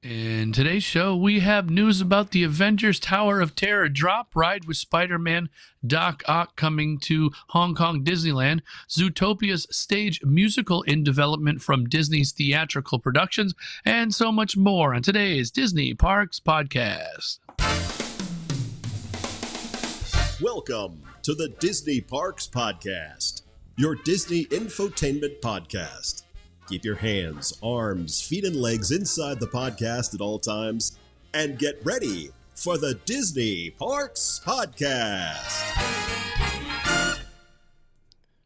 In today's show, we have news about the Avengers Tower of Terror drop ride with Spider-Man Doc Ock coming to Hong Kong Disneyland, Zootopia's stage musical in development from Disney's Theatrical Productions, and so much more on today's Disney Parks Podcast. Welcome to the Disney Parks Podcast, your Disney infotainment podcast. Keep your hands, arms, feet, and legs inside the podcast at all times, and get ready for the Disney Parks Podcast.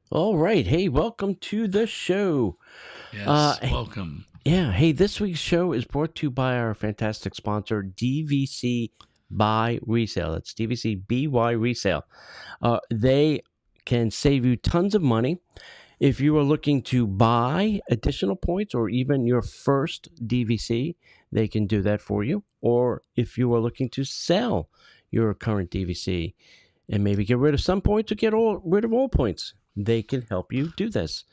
All right. Hey, welcome to the show. Yes, welcome. Yeah. Hey, this week's show is brought to you by our fantastic sponsor, DVC Buy Resale. That's DVC BY Resale. They can save you tons of money. If you are looking to buy additional points or even your first DVC, they can do that for you. Or if you are looking to sell your current DVC and maybe get rid of some points or get rid of all points, they can help you do this.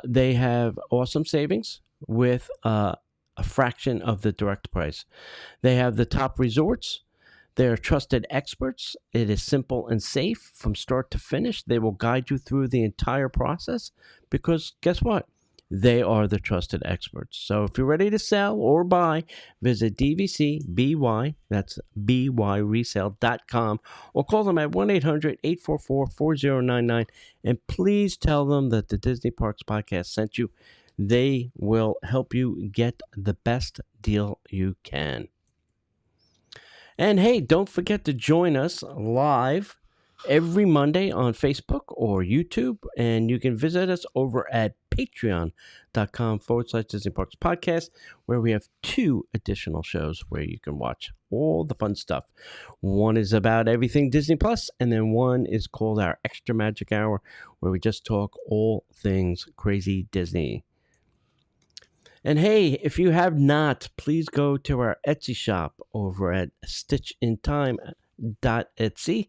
They have awesome savings with a fraction of the direct price. They have the top resorts. They're trusted experts. It is simple and safe from start to finish. They will guide you through the entire process because guess what? They are the trusted experts. So if you're ready to sell or buy, visit DVCBY, that's byresale.com, or call them at 1-800-844-4099, and please tell them that the Disney Parks Podcast sent you. They will help you get the best deal you can. And hey, don't forget to join us live every Monday on Facebook or YouTube. And you can visit us over at patreon.com/Disney Parks Podcast, where we have 2 additional shows where you can watch all the fun stuff. One is about everything Disney Plus, and then one is called our Extra Magic Hour, where we just talk all things crazy Disney. And hey, if you have not, please go to our Etsy shop over at stitchintime.etsy.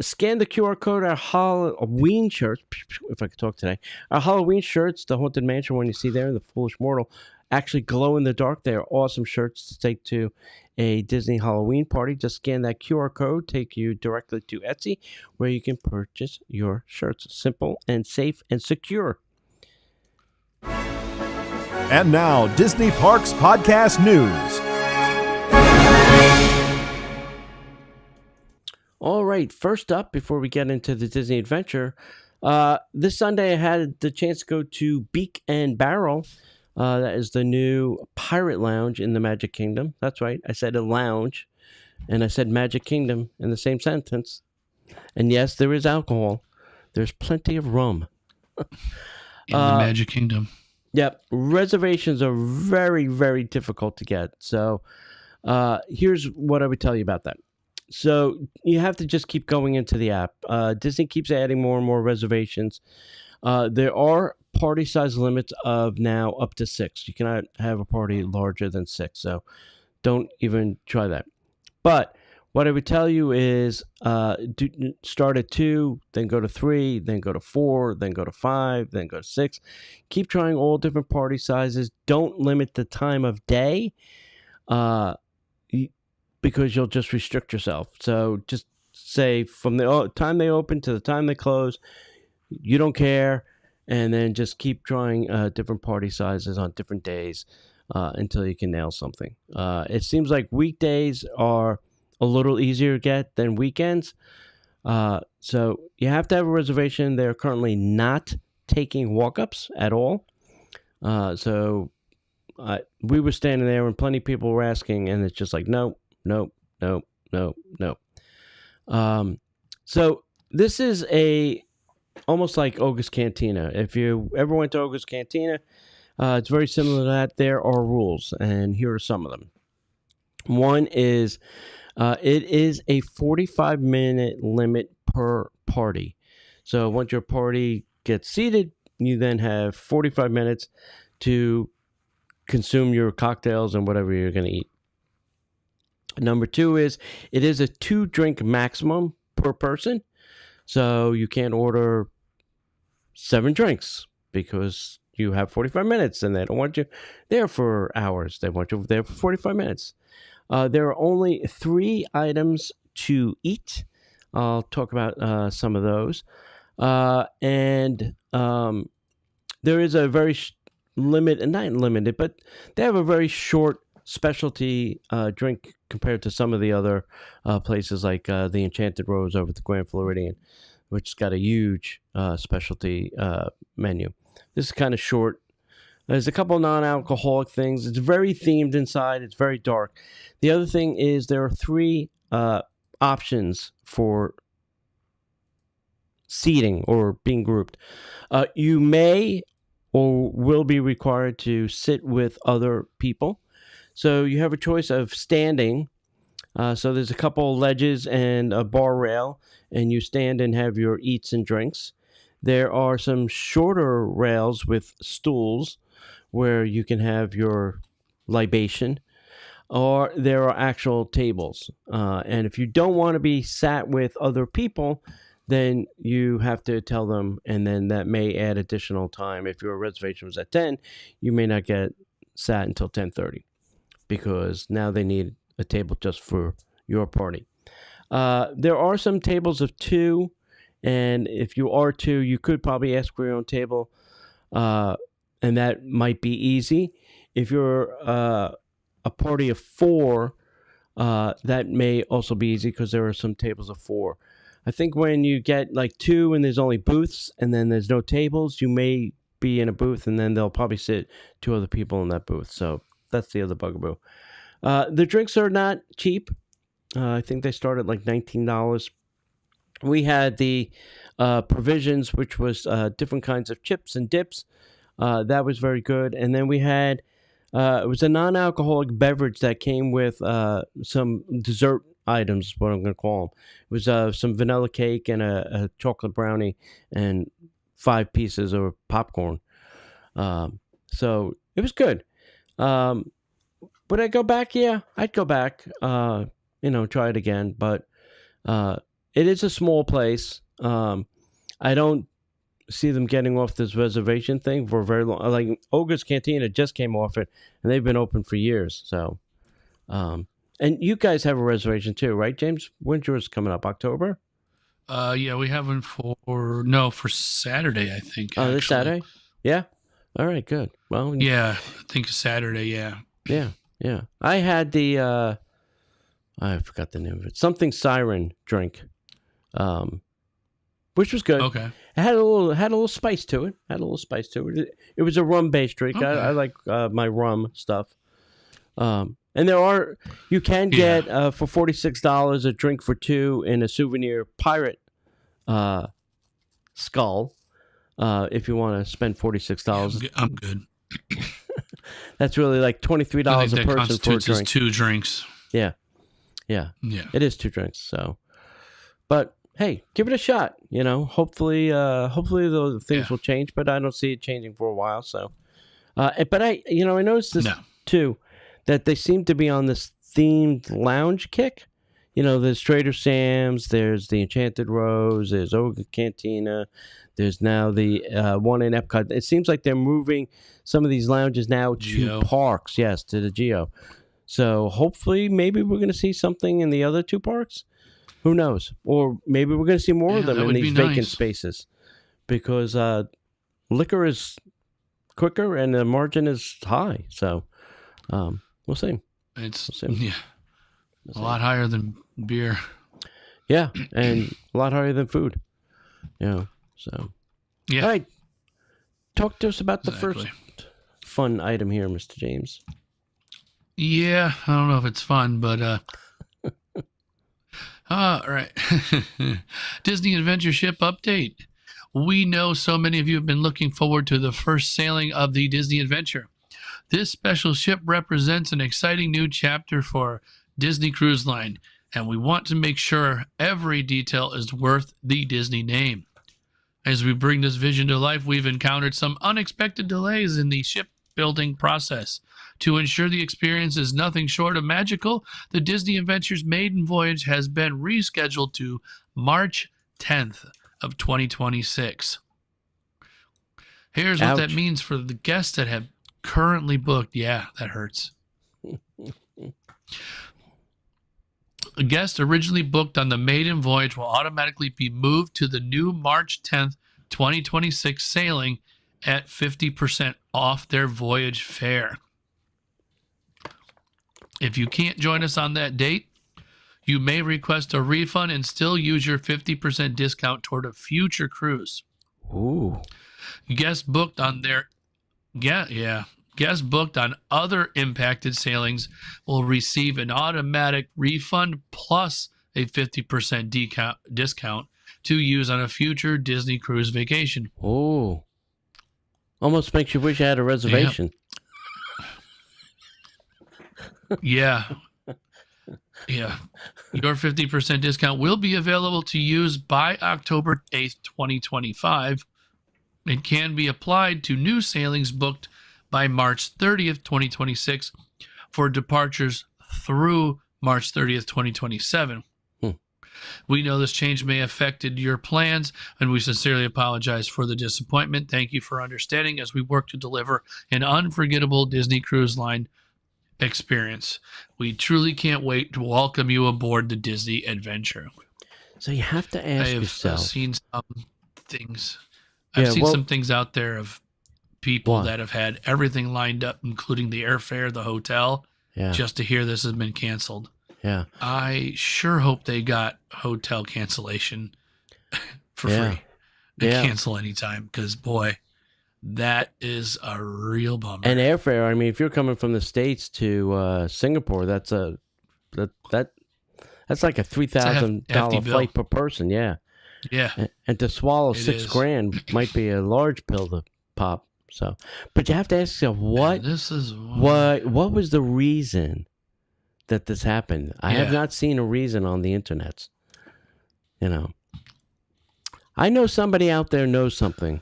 Scan the QR code, our Halloween shirts, if I could talk today. Our Halloween shirts, the Haunted Mansion one you see there, the Foolish Mortal, actually glow in the dark. They are awesome shirts to take to a Disney Halloween party. Just scan that QR code, take you directly to Etsy, where you can purchase your shirts. Simple and safe and secure. And now, Disney Parks Podcast News. All right, first up, before we get into the Disney Adventure, this Sunday I had the chance to go to Beak and Barrel. That is the new pirate lounge in the Magic Kingdom. That's right, I said a lounge, and I said Magic Kingdom in the same sentence. And yes, there is alcohol. There's plenty of rum. In the Magic Kingdom. Yep, reservations are very, very difficult to get. So here's what I would tell you about that. So you have to just keep going into the app. Disney keeps adding more and more reservations. There are party size limits of now up to 6. You cannot have a party larger than 6. So don't even try that. But what I would tell you is start at 2, then go to 3, then go to 4, then go to 5, then go to 6. Keep trying all different party sizes. Don't limit the time of day because you'll just restrict yourself. So just say from the time they open to the time they close, you don't care, and then just keep trying different party sizes on different days until you can nail something. It seems like weekdays are a little easier to get than weekends. So you have to have a reservation. They're currently not taking walk-ups at all. So we were standing there and plenty of people were asking, and it's just like, no. So this is almost like Oga's Cantina. If you ever went to Oga's Cantina, it's very similar to that. There are rules, and here are some of them. One is it is a 45-minute limit per party. So once your party gets seated, you then have 45 minutes to consume your cocktails and whatever you're going to eat. Number 2 is it is a 2-drink maximum per person. So you can't order 7 drinks because you have 45 minutes, and they don't want you there for hours. They want you there for 45 minutes. There are only 3 items to eat. I'll talk about some of those. And there is a very not limited, but they have a very short specialty drink compared to some of the other places like the Enchanted Rose over at the Grand Floridian, which has got a huge specialty menu. This is kind of short. There's a couple non-alcoholic things. It's very themed inside. It's very dark. The other thing is there are 3 options for seating or being grouped. You may or will be required to sit with other people. So you have a choice of standing. So there's a couple ledges and a bar rail, and you stand and have your eats and drinks. There are some shorter rails with stools where you can have your libation, or there are actual tables. And if you don't want to be sat with other people, then you have to tell them, and then that may add additional time. If your reservation was at 10, you may not get sat until 10:30 because now they need a table just for your party. There are some tables of 2, and if you are 2, you could probably ask for your own table, and that might be easy. If you're a party of 4, that may also be easy because there are some tables of 4. I think when you get like 2 and there's only booths and then there's no tables, you may be in a booth and then they'll probably sit 2 other people in that booth. So that's the other bugaboo. The drinks are not cheap. I think they start at like $19. We had the provisions, which was different kinds of chips and dips. That was very good. And then we had, it was a non-alcoholic beverage that came with some dessert items, what I'm going to call them. It was some vanilla cake and a chocolate brownie and 5 pieces of popcorn. So it was good. Would I go back? Yeah, I'd go back, try it again. But it is a small place. I don't see them getting off this reservation thing for very long. Like Olga's Cantina just came off it, and they've been open for years. So, and you guys have a reservation too, right, James? When's yours coming up? October? Yeah, we have one for Saturday, I think. Oh, this Saturday? Yeah. All right, good. Well, yeah, I think Saturday. Yeah. Yeah. I had the I forgot the name of it. Something Siren drink, which was good. Okay. It had a little spice to it. It was a rum based drink. Okay. I like my rum stuff. And you can get for $46 a drink for 2 in a souvenir pirate skull. If you want to spend $46, yeah, I'm good. That's really like $23 a person for a drink. 2 drinks. Yeah. It is 2 drinks. So, but hey, give it a shot. Hopefully those things will change, but I don't see it changing for a while. So, but I noticed this too, that they seem to be on this themed lounge kick. There's Trader Sam's, there's the Enchanted Rose, there's Olga Cantina, there's now the one in Epcot. It seems like they're moving some of these lounges now to parks. Yes, to the Geo. So hopefully, maybe we're going to see something in the other 2 parks. Who knows? Or maybe we're going to see more of them in these vacant spaces, because liquor is quicker and the margin is high. So we'll see. A lot higher than beer. Yeah, and a lot higher than food. So. Yeah. All right. Talk to us about the first fun item here, Mr. James. Yeah, I don't know if it's fun, but all right. Disney Adventure Ship update. We know so many of you have been looking forward to the first sailing of the Disney Adventure. This special ship represents an exciting new chapter for Disney Cruise Line, and we want to make sure every detail is worth the Disney name. As we bring this vision to life, we've encountered some unexpected delays in the shipbuilding process. To ensure the experience is nothing short of magical, the Disney Adventure's maiden voyage has been rescheduled to March 10th of 2026. Here's what that Ouch. means for the guests that have currently booked. Yeah, that hurts. A guest originally booked on the maiden voyage will automatically be moved to the new March 10th, 2026 sailing at 50% off their voyage fare. If you can't join us on that date, you may request a refund and still use your 50% discount toward a future cruise. Ooh. Guests booked on their Guests booked on other impacted sailings will receive an automatic refund plus a 50% discount to use on a future Disney cruise vacation. Ooh. Almost makes you wish you had a reservation. Yeah. Yeah. Your 50% discount will be available to use by October 8th, 2025. It can be applied to new sailings booked by March 30th, 2026 for departures through March 30th, 2027. We know this change may have affected your plans, and we sincerely apologize for the disappointment. Thank you for understanding as we work to deliver an unforgettable Disney Cruise Line experience. We truly can't wait to welcome you aboard the Disney adventure. So you have to ask yourself. I've seen some things. I've seen some things out there of people that have had everything lined up, including the airfare, the hotel, just to hear this has been canceled. Yeah. I sure hope they got hotel cancellation for free. They cancel anytime because, boy, that is a real bummer. And airfare, I mean, if you're coming from the States to Singapore, that's like a $3,000 flight per person. Yeah. Yeah. And to swallow $6,000 might be a large pill to pop. So, but you have to ask yourself, what was the reason that this happened? I have not seen a reason on the internet. You know, I know somebody out there knows something,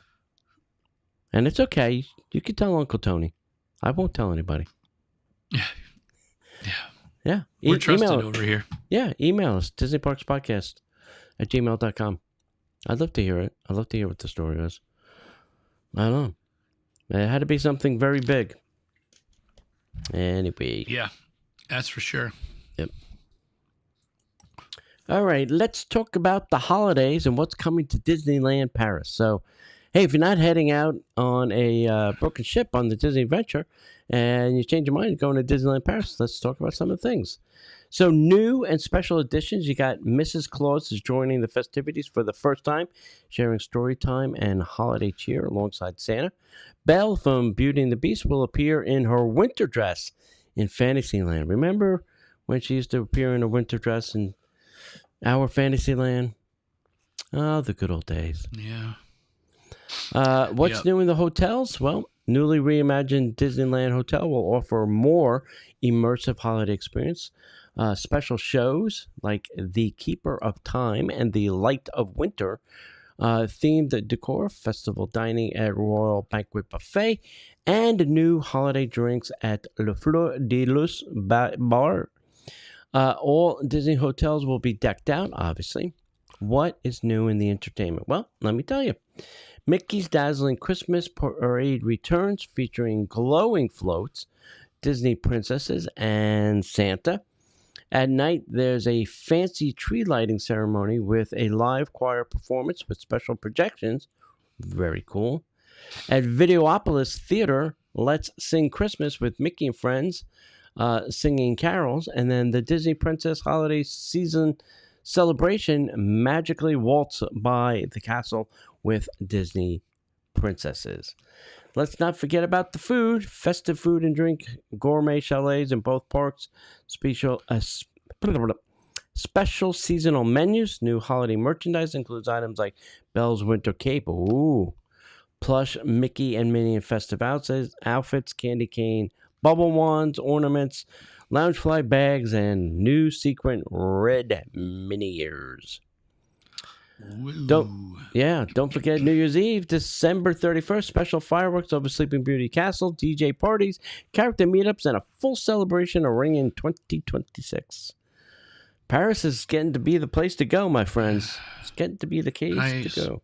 and it's okay. You can tell Uncle Tony. I won't tell anybody. Yeah. We're trusted over here. Yeah, email us, DisneyParksPodcast@gmail.com. I'd love to hear it. I'd love to hear what the story was. I don't know. It had to be something very big. Anyway. Yeah, that's for sure. Yep. All right, let's talk about the holidays and what's coming to Disneyland Paris. So, hey, if you're not heading out on a broken ship on the Disney Adventure and you change your mind going to Disneyland Paris, let's talk about some of the things. So, new and special editions, you got Mrs. Claus is joining the festivities for the first time, sharing story time and holiday cheer alongside Santa. Belle from Beauty and the Beast will appear in her winter dress in Fantasyland. Remember when she used to appear in a winter dress in our Fantasyland? Oh, the good old days. Yeah. What's new in the hotels? Well, newly reimagined Disneyland Hotel will offer more immersive holiday experience. Special shows like The Keeper of Time and The Light of Winter, themed decor, festival dining at Royal Banquet Buffet, and new holiday drinks at Le Fleur de Lys Bar. All Disney hotels will be decked out, obviously. What is new in the entertainment? Well, let me tell you. Mickey's Dazzling Christmas Parade returns, featuring glowing floats, Disney princesses, and Santa. At night, there's a fancy tree lighting ceremony with a live choir performance with special projections. Very cool. At Videopolis Theater, Let's Sing Christmas with Mickey and Friends singing carols. And then the Disney Princess Holiday Season Celebration magically waltz by the castle with Disney princesses. Let's not forget about the food. Festive food and drink, gourmet chalets in both parks, special seasonal menus. New holiday merchandise includes items like Belle's winter cape, plush Mickey and Minnie and festive outfits, candy cane, bubble wands, ornaments, Loungefly bags, and new sequin red Minnie ears. Don't forget New Year's Eve, December 31st, special fireworks over Sleeping Beauty Castle, DJ parties, character meetups, and a full celebration of Ring in 2026. Paris is getting to be the place to go, my friends. It's getting to be the case to go.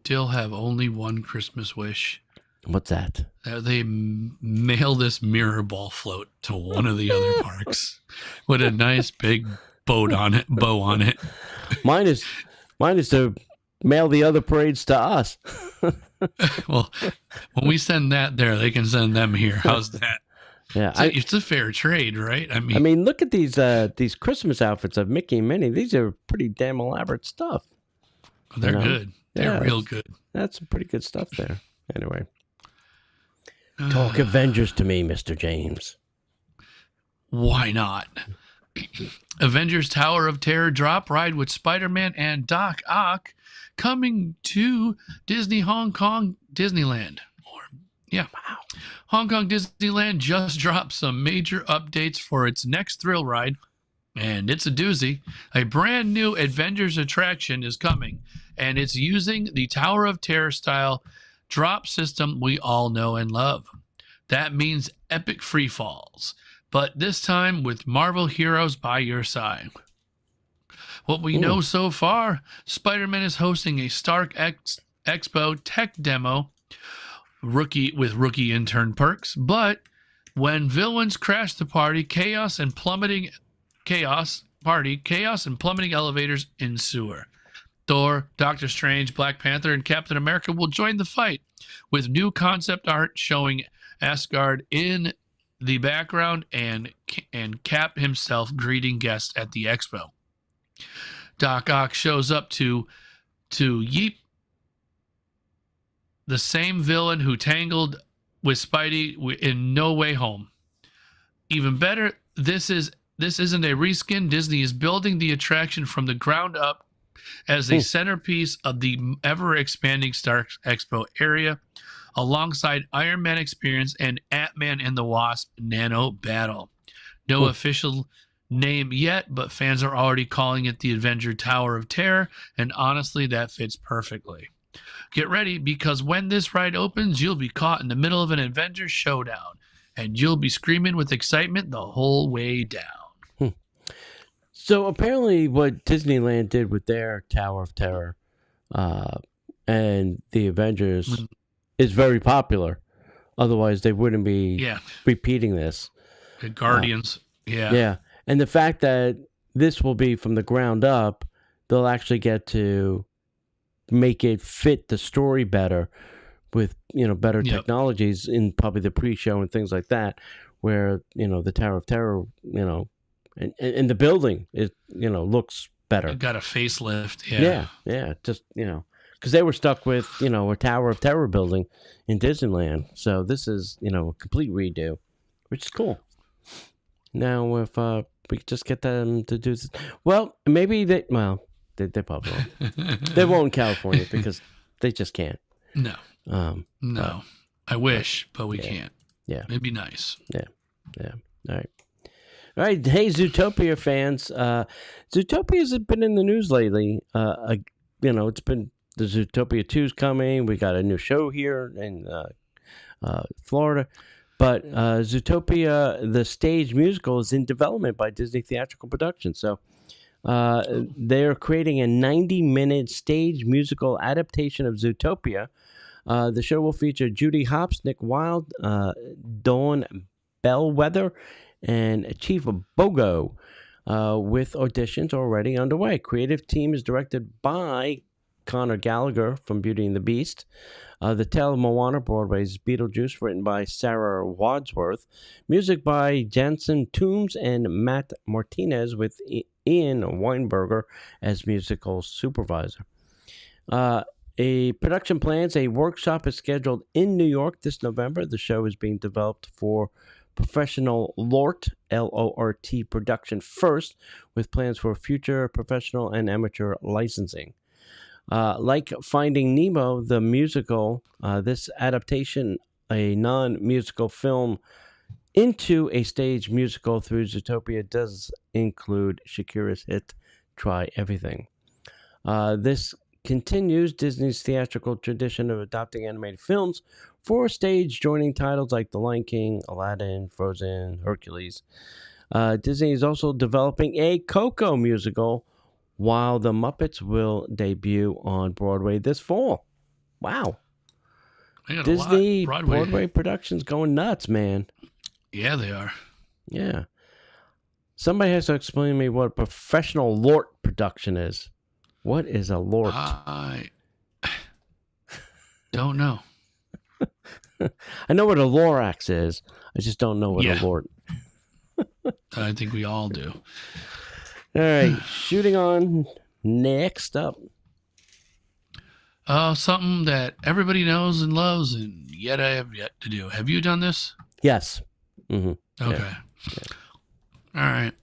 still have only one Christmas wish. What's that? They mail this mirror ball float to one of the other parks with a nice big bow on it. Mine is to mail the other parades to us. Well, when we send that there, they can send them here. How's that? Yeah, it's a fair trade, right? I mean, look at these Christmas outfits of Mickey and Minnie. These are pretty damn elaborate stuff. They're good. They're real good. That's some pretty good stuff there. Anyway, talk Avengers to me, Mr. James. Why not? Avengers Tower of Terror drop ride with Spider-Man and Doc Ock coming to Disney Hong Kong Disneyland. Wow. Hong Kong Disneyland just dropped some major updates for its next thrill ride, and it's a doozy. A brand new Avengers attraction is coming, and it's using the Tower of Terror style drop system we all know and love. That means epic free falls, but this time with Marvel heroes by your side. What we know so far, Spider-Man is hosting a Stark Expo tech demo with rookie intern perks, but when villains crash the party, chaos and plummeting elevators ensue. Thor, Doctor Strange, Black Panther, and Captain America will join the fight with new concept art showing Asgard in the background and Cap himself greeting guests at the expo. Doc Ock shows up to yeep the same villain who tangled with Spidey in No Way Home. Even better, this isn't a reskin. Disney is building the attraction from the ground up as a centerpiece of the ever-expanding Stark Expo area, alongside Iron Man Experience and Ant-Man and the Wasp Nano Battle. No official name yet, but fans are already calling it the Avengers Tower of Terror, and honestly, that fits perfectly. Get ready, because when this ride opens, you'll be caught in the middle of an Avengers showdown, and you'll be screaming with excitement the whole way down. So apparently what Disneyland did with their Tower of Terror and the Avengers is very popular. Otherwise, they wouldn't be repeating this. The Guardians. Yeah. And the fact that this will be from the ground up, they'll actually get to make it fit the story better with, better technologies in probably the pre-show and things like that, where, the Tower of Terror, and the building is, looks better. It got a facelift. Yeah. Just, because they were stuck with, a Tower of Terror building in Disneyland. So this is, a complete redo, which is cool. Now, if we could just get them to do this, maybe they probably won't. They won't in California because they just can't. No. No. I wish, but we can't. Yeah. It'd be nice. Yeah. All right. Hey, Zootopia fans. Zootopia's been in the news lately. It's been the Zootopia 2's coming. We got a new show here in Florida. But Zootopia, the stage musical, is in development by Disney Theatrical Productions. So they're creating a 90-minute stage musical adaptation of Zootopia. The show will feature Judy Hopps, Nick Wilde, Dawn Bellwether, and Chief Bogo, with auditions already underway. Creative team is directed by Conor Gallagher from Beauty and the Beast. The Tale of Moana, Broadway's Beetlejuice, written by Sarah Wadsworth. Music by Jansen Toombs and Matt Martinez, with Ian Weinberger as musical supervisor. A production plans, a workshop is scheduled in New York this November. The show is being developed for Professional LORT, L-O-R-T production first, with plans for future professional and amateur licensing. Like Finding Nemo, the musical, this adaptation, a non-musical film into a stage musical through Zootopia, does include Shakira's hit, Try Everything. This continues Disney's theatrical tradition of adapting animated films for stage, joining titles like The Lion King, Aladdin, Frozen, Hercules. Disney is also developing a Coco musical, while The Muppets will debut on Broadway this fall. Wow. They got Disney a lot. Broadway productions going nuts, man. Yeah, they are. Yeah. Somebody has to explain to me what a professional LORT production is. What is a LORT? I don't know. I know what a Lorax is. I just don't know what a Yeah. LORT. I think we all do. All right, shooting on. Next up. Something that everybody knows and loves, and yet I have yet to do. Have you done this? Yes. Mm-hmm. Okay. All right.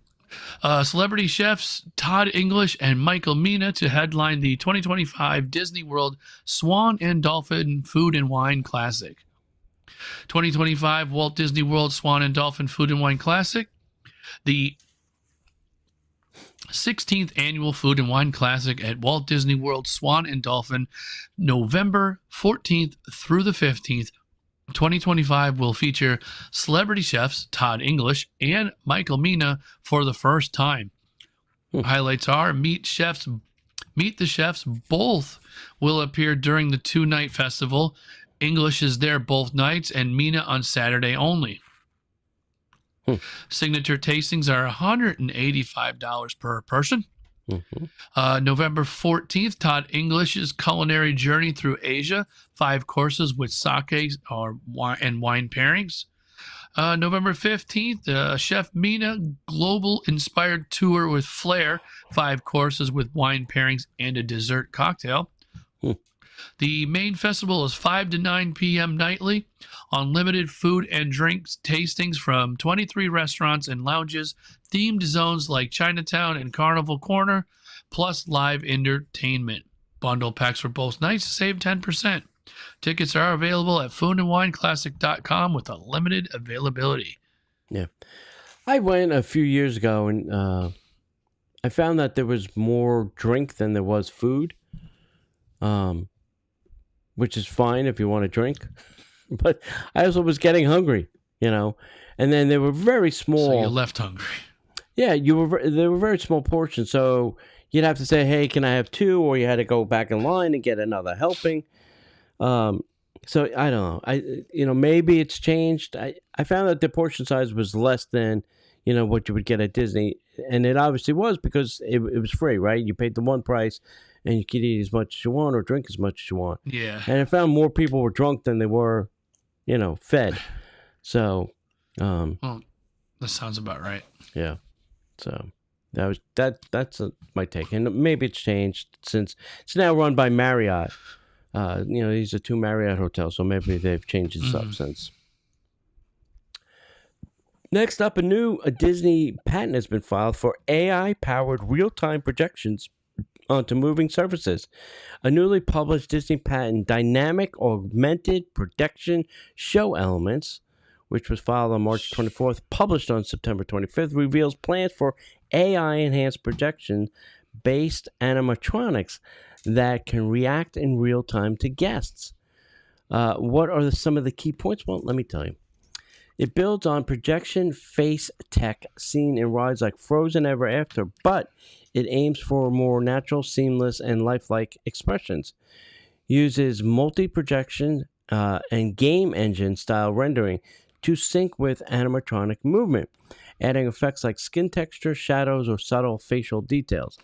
Celebrity chefs Todd English and Michael Mina to headline the 2025 Disney World Swan and Dolphin Food and Wine Classic. 2025 Walt Disney World Swan and Dolphin Food and Wine Classic. The 16th Annual Food and Wine Classic at Walt Disney World Swan and Dolphin, November 14th through the 15th, 2025 will feature celebrity chefs Todd English and Michael Mina for the first time. Highlights are Meet the Chefs both will appear during the 2-night festival. English is there both nights and Mina on Saturday only. Signature tastings are $185 per person. November 14th, Todd English's culinary journey through Asia, 5 courses with sake and wine pairings. November 15th, Chef Mina global inspired tour with flair, 5 courses with wine pairings and a dessert cocktail. The main festival is 5 to 9 p.m. nightly. Unlimited food and drinks tastings from 23 restaurants and lounges, themed zones like Chinatown and Carnival Corner, plus live entertainment. Bundle packs for both nights to save 10%. Tickets are available at foodandwineclassic.com with a limited availability. Yeah. I went a few years ago and I found that there was more drink than there was food, which is fine if you want to drink. But I also was getting hungry, and then they were very small. So you left hungry. Yeah, they were very small portions. So you'd have to say, hey, can I have 2? Or you had to go back in line and get another helping. So I don't know. Maybe it's changed. I found that the portion size was less than, what you would get at Disney. And it obviously was because it was free, right? You paid the one price and you could eat as much as you want or drink as much as you want. Yeah. And I found more people were drunk than they were, fed. So, well, that sounds about right. Yeah. So that's my take. And maybe it's changed since it's now run by Marriott. These are 2 Marriott hotels, so maybe they've changed this up since. Next up, a Disney patent has been filed for AI-powered real-time projections onto moving surfaces. A newly published Disney patent, Dynamic Augmented Projection Show Elements, which was filed on March 24th, published on September 25th, reveals plans for AI-enhanced projection-based animatronics that can react in real time to guests. What are some of the key points? Well, let me tell you. It builds on projection face tech seen in rides like Frozen Ever After, but it aims for more natural, seamless, and lifelike expressions. Uses multi-projection and game engine style rendering to sync with animatronic movement, adding effects like skin texture, shadows, or subtle facial details.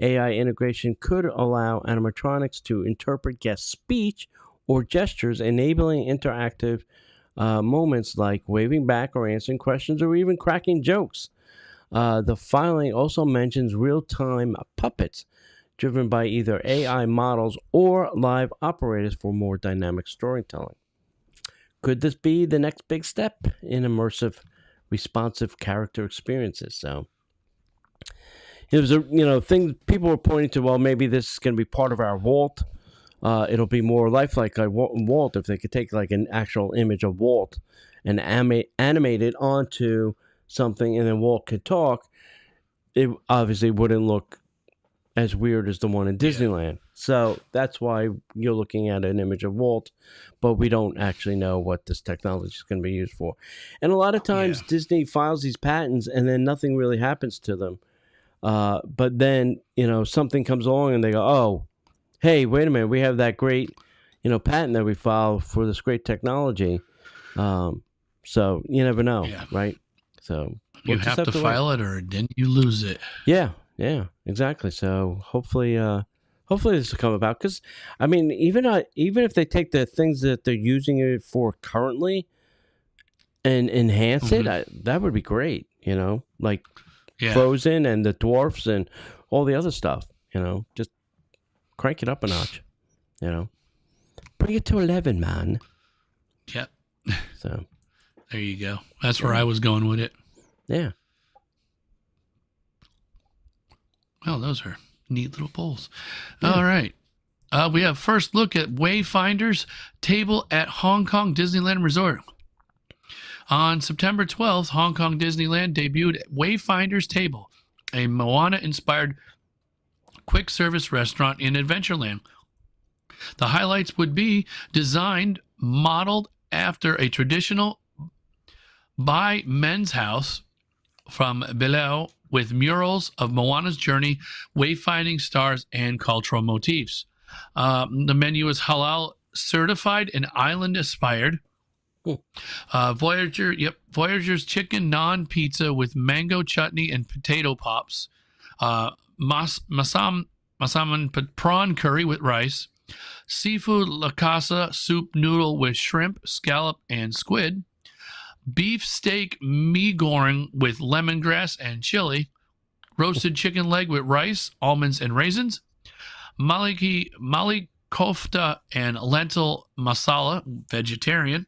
AI integration could allow animatronics to interpret guest speech or gestures, enabling interactive moments like waving back or answering questions or even cracking jokes. The filing also mentions real-time puppets driven by either AI models or live operators for more dynamic storytelling. Could this be the next big step in immersive, responsive character experiences? So it was a thing people were pointing to. Well, maybe this is going to be part of our Walt. It'll be more lifelike like Walt if they could take like an actual image of Walt and animate it onto something, and then Walt could talk. It obviously wouldn't look as weird as the one in Disneyland. So that's why you're looking at an image of Walt, but we don't actually know what this technology is going to be used for. And a lot of times Disney files these patents and then nothing really happens to them. But then, something comes along and they go, oh, hey, wait a minute, we have that great, patent that we file for this great technology. So you never know, right? So you have to file it, or then you lose it. Yeah, exactly. So hopefully this will come about. Because I mean, even if they take the things that they're using it for currently and enhance it, that would be great. Like Frozen and the dwarfs and all the other stuff. Just crank it up a notch. Bring it to 11, man. Yep. So there you go. That's where I was going with it. Yeah. Well, those are neat little bowls. Yeah. All right. We have first look at Wayfinder's table at Hong Kong Disneyland Resort. On September 12th, Hong Kong Disneyland debuted Wayfinder's Table, a Moana-inspired quick service restaurant in Adventureland. The highlights would be modeled after a traditional by men's house from Bilao with murals of Moana's journey, wayfinding stars, and cultural motifs. The menu is halal certified and island inspired. Voyager's chicken naan pizza with mango chutney and potato pops. Masaman prawn curry with rice. Seafood la casa soup noodle with shrimp, scallop, and squid. Beef steak mee goreng with lemongrass and chili. Roasted chicken leg with rice, almonds, and raisins. Mali kofta and lentil masala, vegetarian.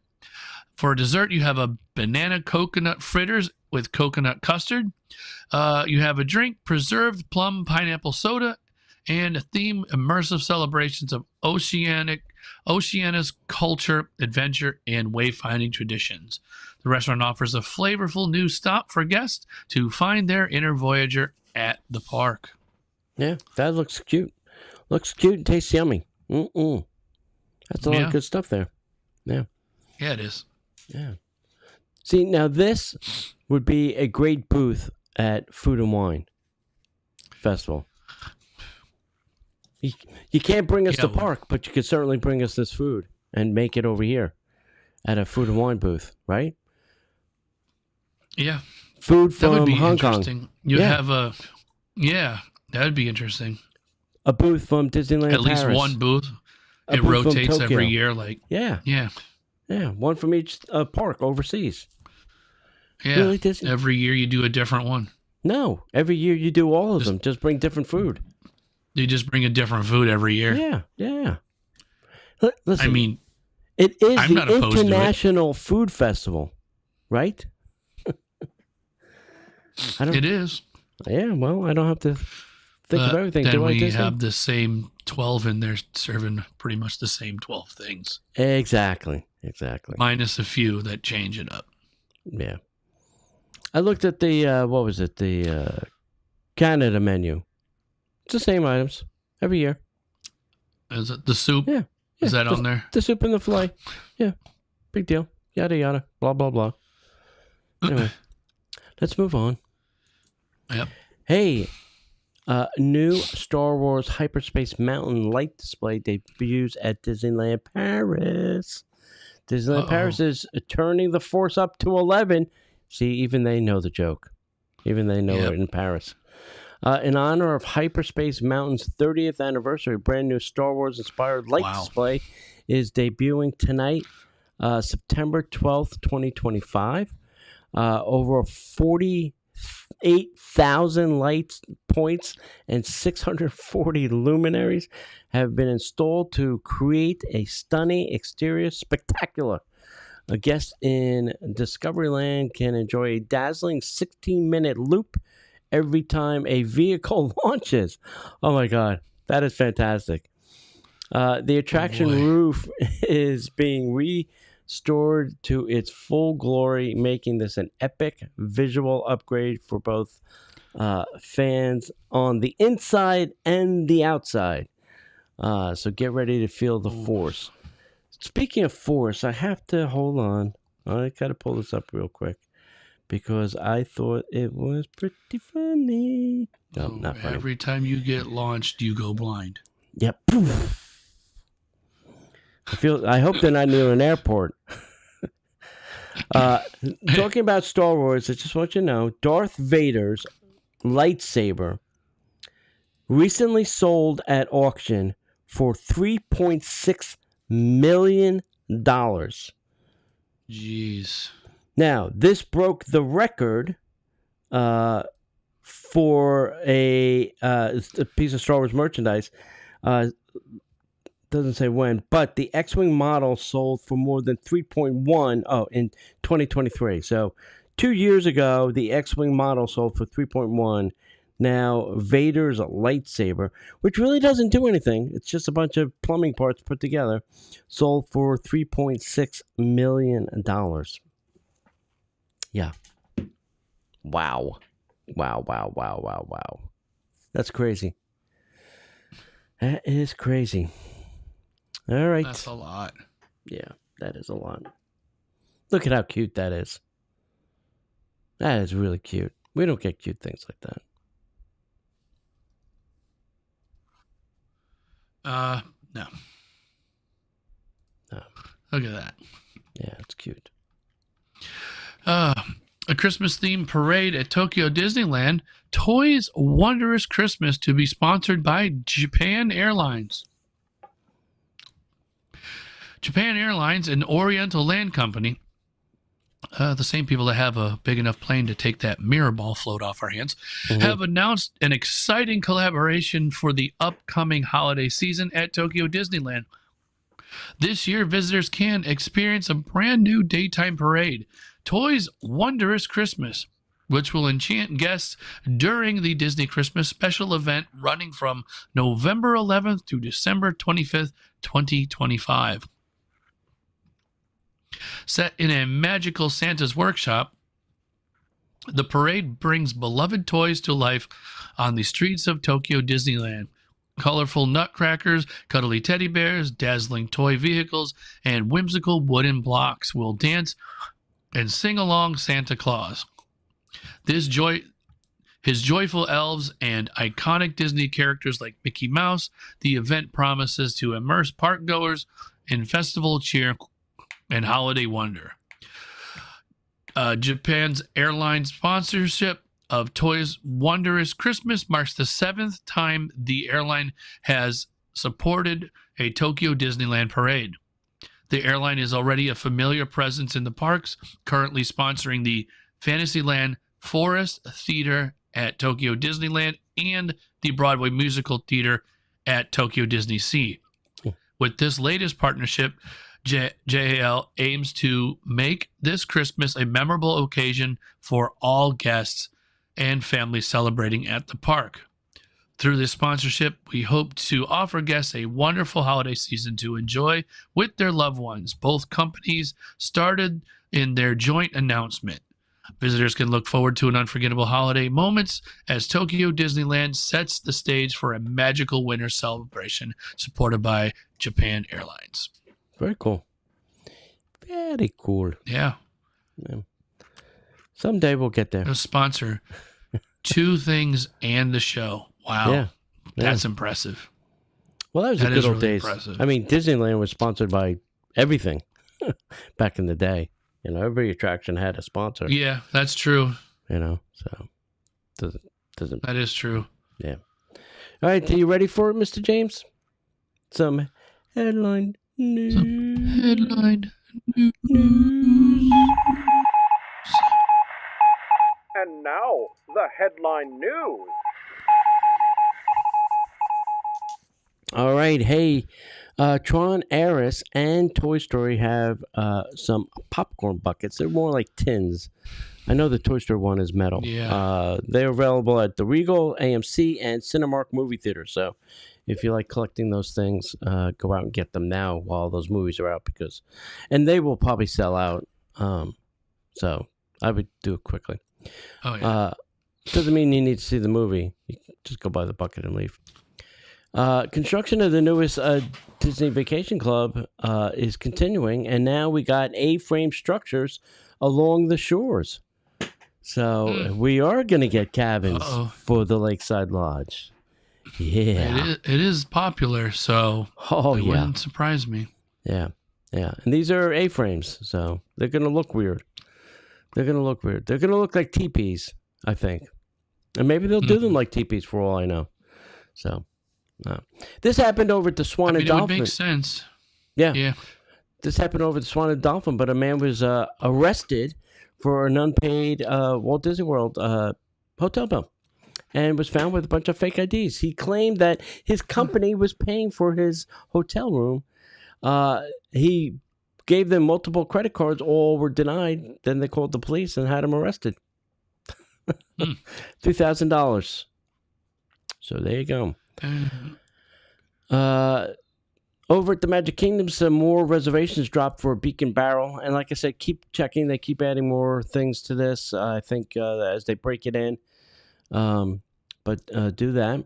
For dessert, you have a banana coconut fritters with coconut custard. You have a drink, preserved plum pineapple soda, and a theme immersive celebrations of Oceania's culture, adventure, and wayfinding traditions. The restaurant offers a flavorful new stop for guests to find their inner Voyager at the park. Yeah, that looks cute. Looks cute and tastes yummy. That's a lot of good stuff there. Yeah. Yeah, it is. Yeah. See, now this would be a great booth at Food and Wine Festival. You can't bring us to park, but you could certainly bring us this food and make it over here at a Food and Wine booth, right? Yeah. Food from that would be Hong interesting. Kong. You have that would be interesting. A booth from Disneyland At least Paris. one booth. A it booth rotates from every year. Yeah, one from each park overseas. Yeah, really, Disney? Every year you do a different one. No, every year you do all of them. Just bring different food. You just bring a different food every year. Yeah. Listen, I mean, it is I'm the International Food Festival, right? It is. Yeah, well, I don't have to think of everything. Then we Disney? have the same 12 in there serving pretty much the same 12 things. Exactly. Minus a few that change it up. Yeah. I looked at the, the Canada menu. It's the same items every year. Is it the soup? Yeah. Is that on there? The soup and the filet. Yeah. Big deal. Yada, yada. Blah, blah, blah. Anyway, let's move on. Yep. Hey, new Star Wars Hyperspace Mountain light display debuts at Disneyland Paris. Disneyland Paris is turning the force up to 11. See, even they know the joke. Even they know it in Paris. In honor of Hyperspace Mountain's 30th anniversary, a brand new Star Wars-inspired light display is debuting tonight, September 12th, 2025. Over 48,000 light points and 640 luminaries have been installed to create a stunning exterior spectacular. A guest in Discoveryland can enjoy a dazzling 16-minute loop every time a vehicle launches. Oh my God, that is fantastic. The attraction roof is being restored to its full glory, making this an epic visual upgrade for both fans on the inside and the outside. So get ready to feel the force. Speaking of force, I have to hold on. I got to pull this up real quick because I thought it was pretty funny. No, not funny. Every time you get launched, you go blind. Yep. I hope they're not near an airport. Talking about Star Wars, I just want you to know, Darth Vader's lightsaber recently sold at auction for $3.6 million. Jeez. Now, this broke the record for a piece of Star Wars merchandise. Doesn't say when, but the X-Wing model sold for more than 3.1 in 2023. So 2 years ago, the X-Wing model sold for 3.1. Now, Vader's lightsaber, which really doesn't do anything, it's just a bunch of plumbing parts put together, sold for $3.6 million. Yeah. Wow. Wow. That's crazy. That is crazy. All right. That's a lot. Yeah, that is a lot. Look at how cute that is. That is really cute. We don't get cute things like that. No. No. Look at that. Yeah, it's cute. A Christmas-themed parade at Tokyo Disneyland. Toys Wondrous Christmas to be sponsored by Japan Airlines. Japan Airlines, an Oriental land company, the same people that have a big enough plane to take that mirror ball float off our hands, have announced an exciting collaboration for the upcoming holiday season at Tokyo Disneyland. This year, visitors can experience a brand new daytime parade, Toys Wondrous Christmas, which will enchant guests during the Disney Christmas special event running from November 11th to December 25th, 2025. Set in a magical Santa's workshop, the parade brings beloved toys to life on the streets of Tokyo Disneyland. Colorful nutcrackers, cuddly teddy bears, dazzling toy vehicles, and whimsical wooden blocks will dance and sing along Santa Claus. His joyful elves and iconic Disney characters like Mickey Mouse, the event promises to immerse parkgoers in festival cheer and holiday wonder. Japan's airline sponsorship of Toys Wondrous Christmas marks the 7th time the airline has supported a Tokyo Disneyland parade. The airline is already a familiar presence in the parks, currently sponsoring the Fantasyland Forest Theater at Tokyo Disneyland and the Broadway Musical Theater at Tokyo Disney Sea. With this latest partnership, JAL aims to make this Christmas a memorable occasion for all guests and families celebrating at the park. Through this sponsorship, we hope to offer guests a wonderful holiday season to enjoy with their loved ones. Both companies started in their joint announcement. Visitors can look forward to an unforgettable holiday moments as Tokyo Disneyland sets the stage for a magical winter celebration supported by Japan Airlines. Very cool. Very cool. Yeah. Someday we'll get there. They'll sponsor 2 things and the show. Wow. Yeah. That's impressive. Well, that was the That good is old really days. impressive. I mean, Disneyland was sponsored by everything back in the day. You know, every attraction had a sponsor. Yeah, that's true. You know, so doesn't. That is true. Yeah. All right, are you ready for it, Mr. James? Some headline news. Headline news. And now, the headline news. All right, hey, Tron Aris and Toy Story have some popcorn buckets. They're more like tins. I know the Toy Story one is metal. Yeah. They're available at the Regal, AMC, and Cinemark movie theaters. So if you like collecting those things, go out and get them now while those movies are out, and they will probably sell out. So I would do it quickly. Oh, yeah. Doesn't mean you need to see the movie. You can just go buy the bucket and leave. Construction of the newest Disney Vacation Club is continuing, and now we got A-frame structures along the shores. So we are going to get cabins for the Lakeside Lodge. Yeah. It is popular, so it wouldn't surprise me. Yeah. And these are A-frames, so they're going to look weird. They're going to look like teepees, I think. And maybe they'll do them like teepees for all I know. So, this happened over at the Swan and it Dolphin. would make sense. Yeah. This happened over at the Swan and Dolphin, but a man was arrested for an unpaid Walt Disney World hotel bill and was found with a bunch of fake IDs. He claimed that his company was paying for his hotel room. He gave them multiple credit cards. All were denied. Then they called the police and had him arrested. $3,000. So there you go. Over at the Magic Kingdom, some more reservations dropped for Beacon Barrel. And like I said, keep checking. They keep adding more things to this, I think, as they break it in. But do that.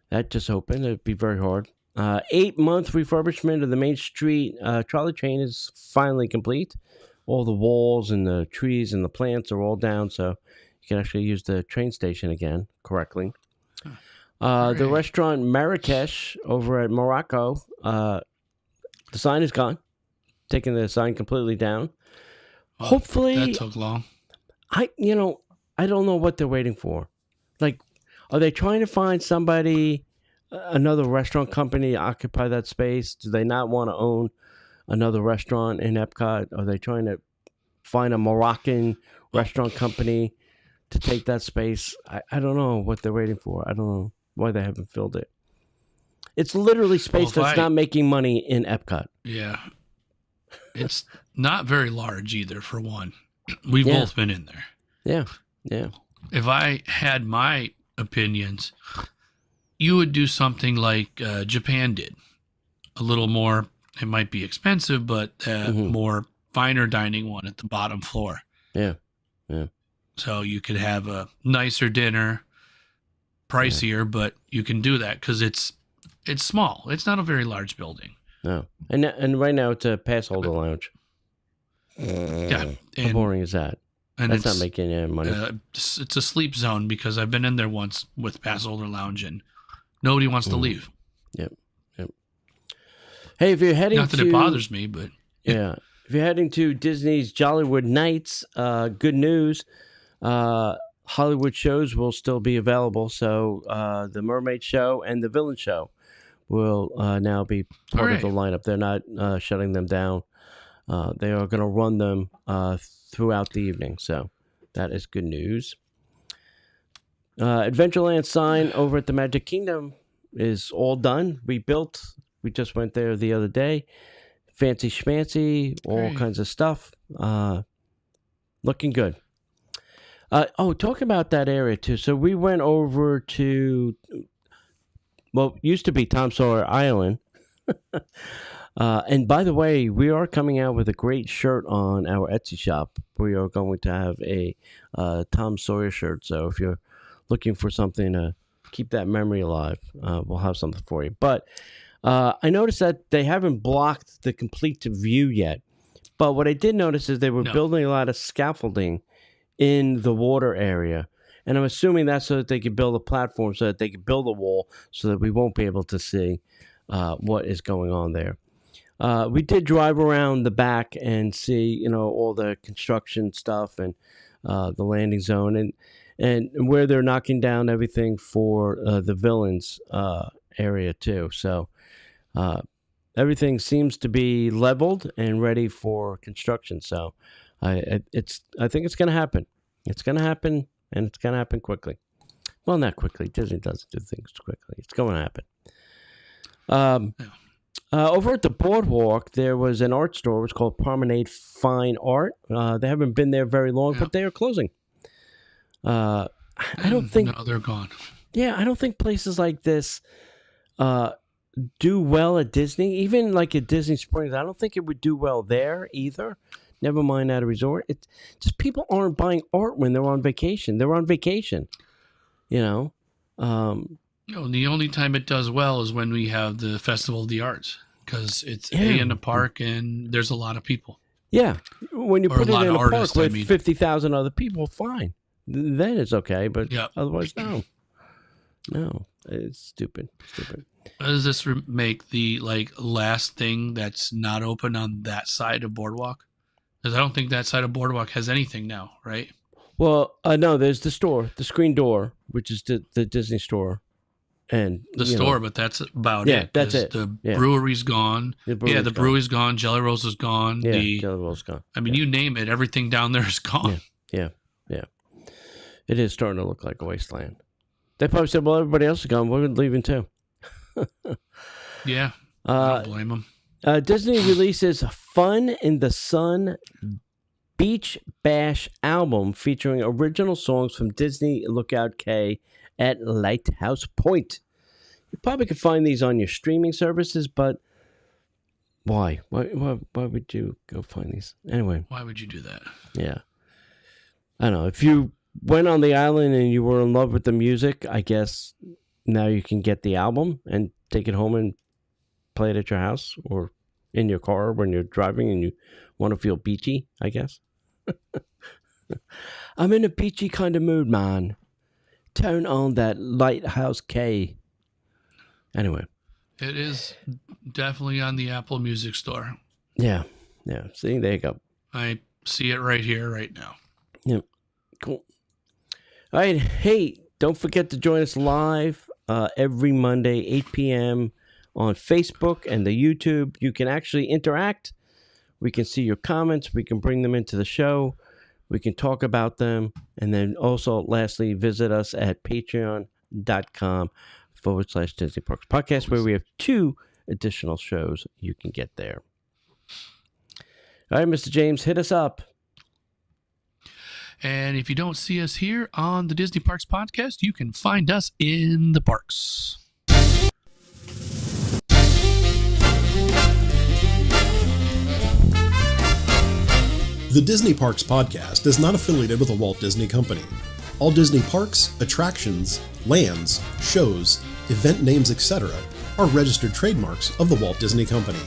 That just opened. It'd be very hard. 8-month refurbishment of the Main Street trolley train is finally complete. All the walls and the trees and the plants are all down, so you can actually use the train station again correctly. The restaurant Marrakesh over at Morocco, the sign is gone. Taking the sign completely down. Hopefully, that took long. I don't know what they're waiting for. Like, are they trying to find somebody, another restaurant company to occupy that space? Do they not want to own another restaurant in Epcot? Are they trying to find a Moroccan restaurant company to take that space? I don't know what they're waiting for. I don't know why they haven't filled it. It's literally space that's not making money in Epcot. Yeah. It's not very large either, for one. We've both been in there. Yeah. If I had my opinions, you would do something like Japan did. A little more, it might be expensive, but more finer dining one at the bottom floor. Yeah. So you could have a nicer dinner, pricier, but you can do that because it's small. It's not a very large building. No. And right now it's a pass holder lounge. Yeah. How boring is that? And that's not making any money. It's a sleep zone because I've been in there once with pass holder lounge and nobody wants to leave. Yep. Hey, if you're heading not that it bothers me, but yeah. If you're heading to Disney's Jollywood Nights, good news. Hollywood shows will still be available. So the Mermaid Show and the Villain Show will now be part of the lineup. They're not shutting them down. They are going to run them throughout the evening. So that is good news. Adventureland sign over at the Magic Kingdom is all done, rebuilt. We just went there the other day. Fancy schmancy, all kinds of stuff. Looking good. Talk about that area too. So we went over to, used to be Tom Sawyer Island. And by the way, we are coming out with a great shirt on our Etsy shop. We are going to have a Tom Sawyer shirt. So if you're looking for something to keep that memory alive, we'll have something for you. But I noticed that they haven't blocked the complete view yet. But what I did notice is they were building a lot of scaffolding in the water area. And I'm assuming that's so that they could build a platform, so that they could build a wall, so that we won't be able to see what is going on there. We did drive around the back and see, all the construction stuff and the landing zone and where they're knocking down everything for the villains area too. So everything seems to be leveled and ready for construction. So I think it's going to happen. It's going to happen, and it's going to happen quickly. Well, not quickly. Disney doesn't do things quickly. It's going to happen. Over at the boardwalk, there was an art store. It was called Promenade Fine Art. They haven't been there very long, but they are closing. I don't think... No, they're gone. Yeah, I don't think places like this do well at Disney. Even like at Disney Springs, I don't think it would do well there either. Never mind at a resort. It's just people aren't buying art when they're on vacation. They're on vacation, the only time it does well is when we have the Festival of the Arts, because it's in the park and there's a lot of people. Yeah, when you put it in a park with 50,000 other people, fine. Then it's okay, but otherwise, no, it's stupid. Does this make the last thing that's not open on that side of Boardwalk? Because I don't think that side of Boardwalk has anything now, right? Well, no, there's the store, the screen door, which is the Disney store. And the store, but that's about yeah, it. that's it. The brewery's gone. The brewery's gone. Jelly Rolls is gone. Yeah, Jelly Roll's gone. I mean, you name it, everything down there is gone. Yeah. It is starting to look like a wasteland. They probably said, well, everybody else is gone. We're leaving too. Yeah, I don't blame them. Disney releases Fun in the Sun Beach Bash album featuring original songs from Disney Lookout Cay at Lighthouse Point. You probably could find these on your streaming services, but why? Why would you go find these? Anyway. Why would you do that? Yeah. I don't know. If you went on the island and you were in love with the music, I guess now you can get the album and take it home and play it at your house or in your car when you're driving and you want to feel beachy, I guess. I'm in a beachy kind of mood, man. Turn on that Lighthouse Cay. Anyway. It is definitely on the Apple Music Store. Yeah. See, there you go. I see it right here, right now. Yep. Cool. All right. Hey, don't forget to join us live every Monday, 8 p.m. on Facebook and the YouTube. You can actually interact. We can see your comments. We can bring them into the show. We can talk about them. And then also, lastly, visit us at patreon.com/Disney Parks Podcast, where we have 2 additional shows you can get there. All right, Mr. James, hit us up. And if you don't see us here on the Disney Parks Podcast, you can find us in the parks. The Disney Parks Podcast is not affiliated with the Walt Disney Company. All Disney parks, attractions, lands, shows, event names, etc. are registered trademarks of the Walt Disney Company.